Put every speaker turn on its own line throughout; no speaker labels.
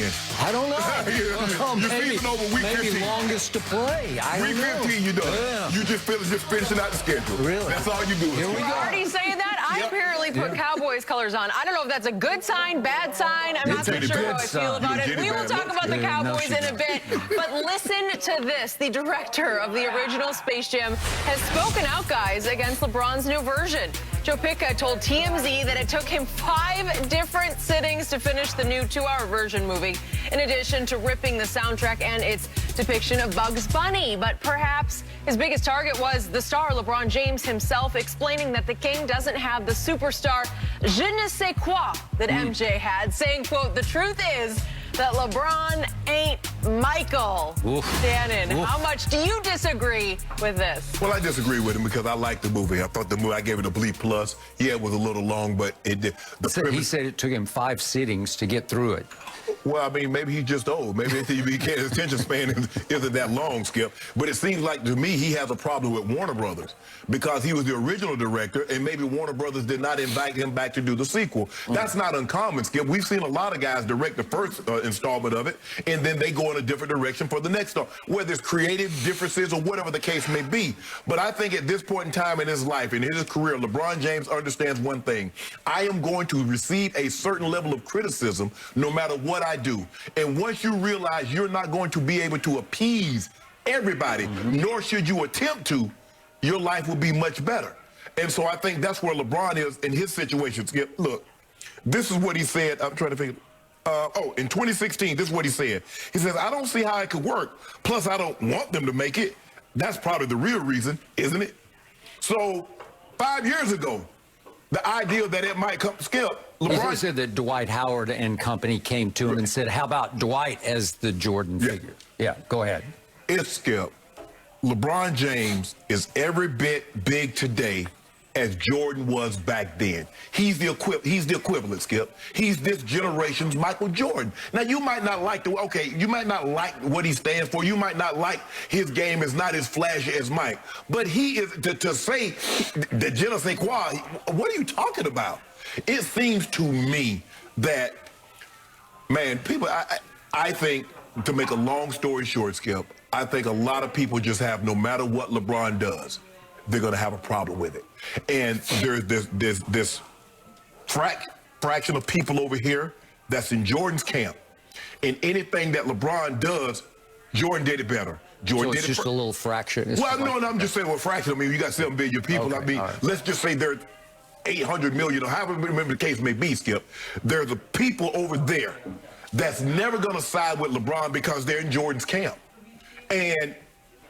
win?
I don't know.
Well, your season over week 15.
Maybe longest to play.
Week 15, you done. Yeah. You just finishing out the schedule.
Really?
That's all you do.
Here we go.
Already saying that? I apparently put Cowboys colors on. I don't know if that's a good sign, bad sign. I'm not so sure how I feel about it. We will talk about the Cowboys in a bit. But listen to this. The director of the original Space Jam has spoken out, guys, against LeBron's new version. Joe Pica told TMZ that it took him 5 different sittings to finish the new 2-hour version movie, in addition to ripping the soundtrack and its depiction of Bugs Bunny. But perhaps his biggest target was the star, LeBron James himself, explaining that the king doesn't have the superstar je ne sais quoi that MJ had, saying, quote, "The truth is that LeBron ain't Michael." Shannon, how much do you disagree with this?
Well, I disagree with him because I liked the movie. I thought the movie, I gave it a B+. Yeah, it was a little long, but it did.
He said it took him 5 sittings to get through it.
Well, I mean, maybe he's just old. Maybe his attention span isn't that long, Skip. But it seems like, to me, he has a problem with Warner Brothers because he was the original director, and maybe Warner Brothers did not invite him back to do the sequel. That's not uncommon, Skip. We've seen a lot of guys direct the first installment of it, and then they go in a different direction for the next one, whether it's creative differences or whatever the case may be. But I think at this point in time in his life, in his career, LeBron James understands one thing. I am going to receive a certain level of criticism no matter what I do. And once you realize you're not going to be able to appease everybody, nor should you attempt to, your life will be much better. And so I think that's where LeBron is in his situation. Skip, look, this is what he said. I'm trying to figure. In 2016, this is what he said. He says, "I don't see how it could work. Plus, I don't want them to make it." That's probably the real reason, isn't it? So 5 years ago, the idea that it might come, Skip, LeBron
said that Dwight Howard and company came to him and said, "How about Dwight as the Jordan figure?" Yeah, go ahead.
It's Skip. LeBron James is every bit big today as Jordan was back then. He's the equivalent, Skip. He's this generation's Michael Jordan. Now, you might not like you might not like what he stands for. You might not like his game is not as flashy as Mike. But he is, to say the je ne sais quoi, what are you talking about? It seems to me that, man, people, I think, to make a long story short, Skip, I think a lot of people just have, no matter what LeBron does, they're going to have a problem with it. And there's this fraction of people over here that's in Jordan's camp. And anything that LeBron does, Jordan did it better. Jordan
so it's
did
just a little fraction.
Well, no, I'm just saying, well, fraction. I mean, you got 7 billion people.
Okay,
I mean, let's just say there's 800 million, or however the case may be, Skip. There's a people over there that's never going to side with LeBron because they're in Jordan's camp. And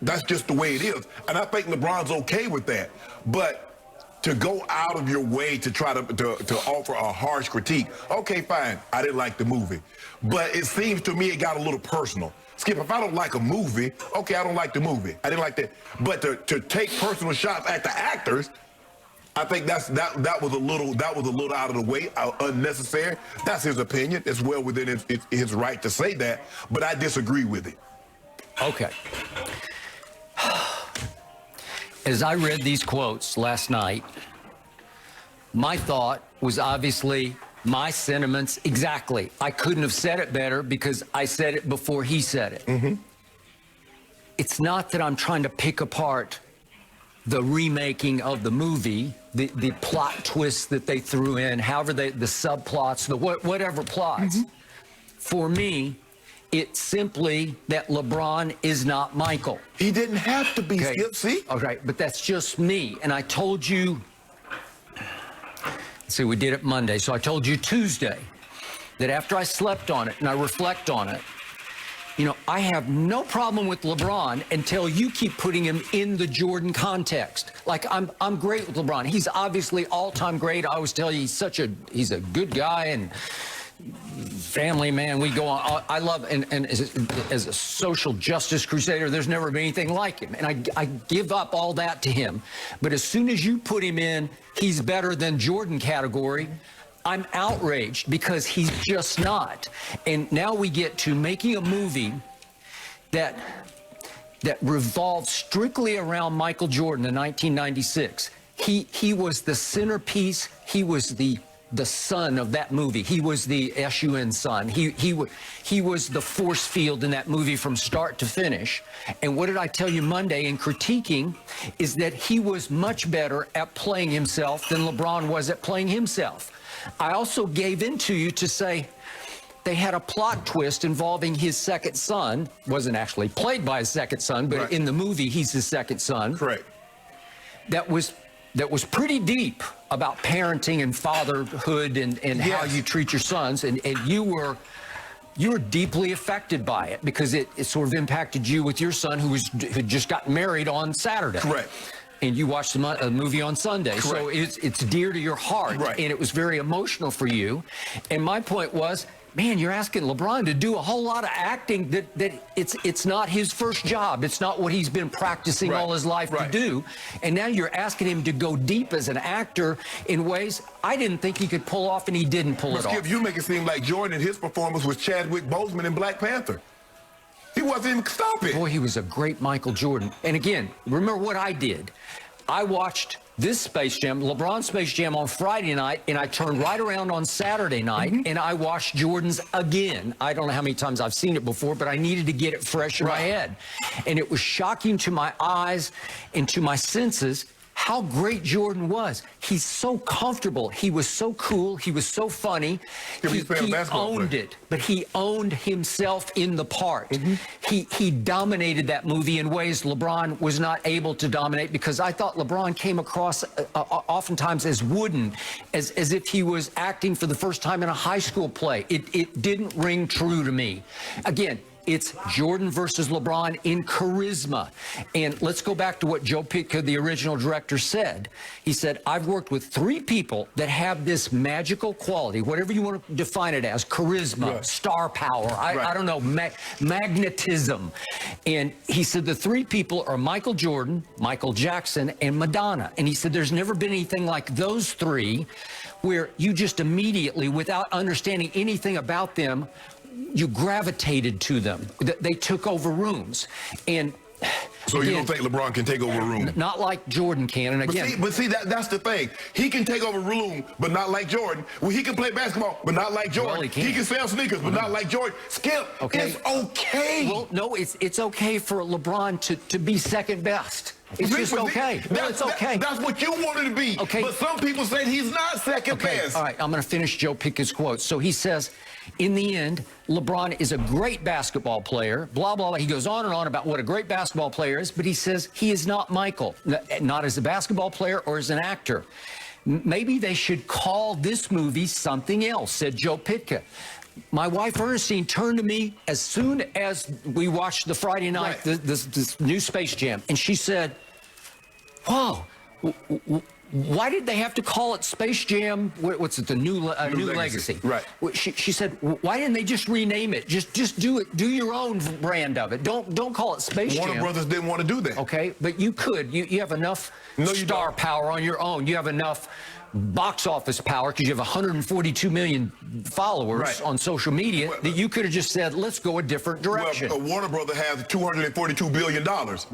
that's just the way it is. And I think LeBron's okay with that. But to go out of your way to try to offer a harsh critique, okay, fine, I didn't like the movie. But it seems to me it got a little personal. Skip, if I don't like a movie, okay, I don't like the movie. I didn't like that. But to take personal shots at the actors, I think that was a little out of the way, unnecessary. That's his opinion. It's well within his right to say that, but I disagree with it.
Okay. As I read these quotes last night, my thought was obviously my sentiments exactly. I couldn't have said it better because I said it before he said it. It's not that I'm trying to pick apart the remaking of the movie, the plot twists that they threw in, however the subplots, whatever plots. For me, it's simply that LeBron is not Michael.
He didn't have to be, Skip, see?
Okay, but that's just me. And I told you, see, we did it Monday, so I told you Tuesday that after I slept on it and I reflect on it, you know, I have no problem with LeBron until you keep putting him in the Jordan context. Like, I'm great with LeBron. He's obviously all-time great. I always tell you he's a good guy and family man. We go on. I love, and as a social justice crusader, there's never been anything like him. And I give up all that to him. But as soon as you put him in, he's better than Jordan category, I'm outraged because he's just not. And now we get to making a movie that revolves strictly around Michael Jordan in 1996. He was the centerpiece. He was the the son of that movie. He was the S-U-N son. He was the force field in that movie from start to finish. And what did I tell you Monday in critiquing is that he was much better at playing himself than LeBron was at playing himself. I also gave in to you to say they had a plot twist involving his second son. Wasn't actually played by his second son, but in the movie, he's his second son.
Correct.
That was pretty deep about parenting and fatherhood and how you treat your sons. And you were deeply affected by it because it sort of impacted you with your son who had just got married on Saturday.
Correct.
And you watched the movie on Sunday.
Correct.
So it's dear to your heart.
Right.
And it was very emotional for you. And my point was, man, you're asking LeBron to do a whole lot of acting that it's not his first job. It's not what he's been practicing all his life to do. And now you're asking him to go deep as an actor in ways I didn't think he could pull off, and he didn't pull it off.
Skip, you make it seem like Jordan, his performance was Chadwick Boseman in Black Panther. He wasn't even stopping.
Boy, he was a great Michael Jordan. And again, remember what I did. I watched this Space Jam, LeBron Space Jam on Friday night, and I turned right around on Saturday night, and I watched Jordan's again. I don't know how many times I've seen it before, but I needed to get it fresh in my head. And it was shocking to my eyes and to my senses how great Jordan was. He's so comfortable. He was so cool. He was so funny. He owned it, but he owned himself in the part. He dominated that movie in ways LeBron was not able to dominate, because I thought LeBron came across oftentimes as wooden, as if he was acting for the first time in a high school play. It didn't ring true to me. Again, it's Jordan versus LeBron in charisma. And let's go back to what Joe Pitka, the original director, said. He said, I've worked with 3 people that have this magical quality, whatever you want to define it as, charisma, star power, I don't know, magnetism. And he said the 3 people are Michael Jordan, Michael Jackson, and Madonna. And he said there's never been anything like those 3 where you just immediately, without understanding anything about them, you gravitated to them. They took over rooms. And
so you don't think LeBron can take over a room?
Not like Jordan can. And again,
but see that's the thing. He can take over a room, but not like Jordan. Well, he can play basketball, but not like Jordan.
Well,
he can sell sneakers, but not like Jordan. Skip, it's okay.
Well, no, it's okay for LeBron to be second best. It's just okay. It's okay.
That's what you wanted to be.
Okay.
But some people say he's not second best.
All right, I'm going to finish Joe Pickett's quote. So he says, in the end, LeBron is a great basketball player, blah, blah, blah. He goes on and on about what a great basketball player is, but he says he is not Michael, not as a basketball player or as an actor. Maybe they should call this movie something else, said Joe Pitka. My wife Ernestine turned to me as soon as we watched the Friday night, this new Space Jam, and she said, "Whoa, why did they have to call it Space Jam? What's it? The new legacy?"
Right.
She said, "Why didn't they just rename it? Just do it. Do your own brand of it. Don't call it Space Jam."
Warner Brothers didn't want to do that.
Okay, but you could. You have enough star power on your own. You have enough box office power because you have 142 million followers on social media that you could have just said, let's go a different direction.
Well, Warner Brothers has $242 billion.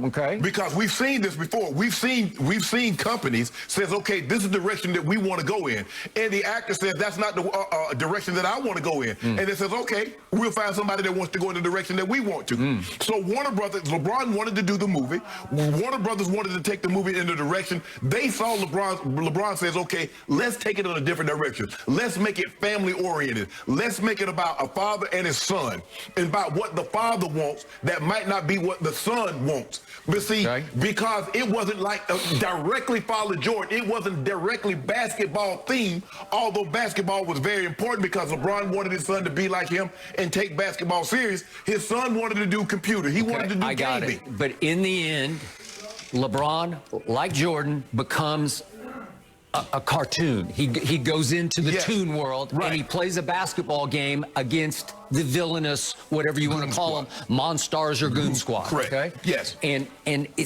Okay.
Because we've seen this before. We've seen companies says, okay, this is the direction that we want to go in. And the actor says, that's not the direction that I want to go in. And it says, okay, we'll find somebody that wants to go in the direction that we want to. So Warner Brothers, LeBron wanted to do the movie. Warner Brothers wanted to take the movie in the direction. They saw LeBron says, okay, let's take it in a different direction. Let's make it family-oriented. Let's make it about a father and his son, and about what the father wants that might not be what the son wants. But see, because it wasn't like directly Father Jordan, it wasn't directly basketball themed, although basketball was very important because LeBron wanted his son to be like him and take basketball serious. His son wanted to do computer. He wanted to do gaming.
I got it. But in the end, LeBron, like Jordan, becomes a cartoon. He goes into the toon world and he plays a basketball game against the villainous, whatever you want to call them, Monstars or Goon Squad.
Correct. Okay? Yes.
And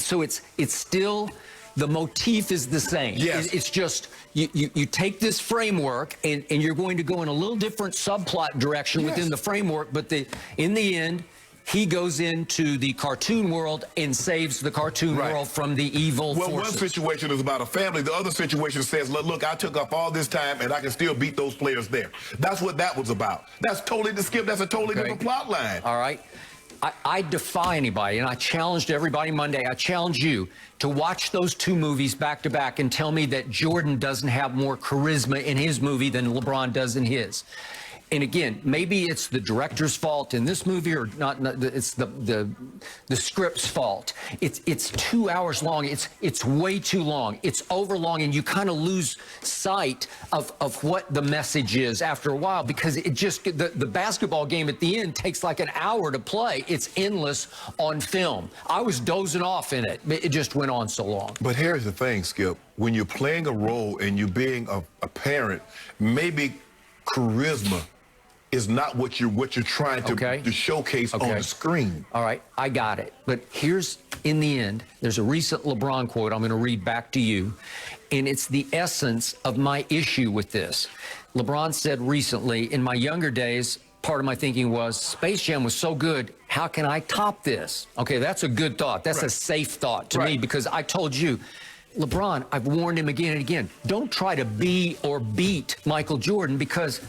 so it's still, the motif is the same.
Yes.
It's just you take this framework and you're going to go in a little different subplot direction within the framework, but in the end, he goes into the cartoon world and saves the cartoon world from the evil forces.
One situation is about a family. The other situation says, look, I took up all this time and I can still beat those players there. That's what that was about. That's totally the Skip. That's a totally different plot line.
All right. I defy anybody, and I challenged everybody Monday. I challenge you to watch those two movies back to back and tell me that Jordan doesn't have more charisma in his movie than LeBron does in his. And again, maybe it's the director's fault in this movie, or not. It's the script's fault. It's 2 hours long. It's way too long. It's over long, and you kind of lose sight of what the message is after a while, because it just the basketball game at the end takes like an hour to play. It's endless on film. I was dozing off in it. It just went on so long.
But here's the thing, Skip. When you're playing a role and you're being a parent, maybe charisma is not what you're trying to showcase on the screen.
All right, I got it. But here's, in the end, there's a recent LeBron quote I'm going to read back to you, and it's the essence of my issue with this. LeBron said recently, in my younger days, part of my thinking was, SpaceJam was so good, how can I top this? Okay, that's a good thought. That's a safe thought to me, because I told you, LeBron, I've warned him again and again, don't try to be or beat Michael Jordan, because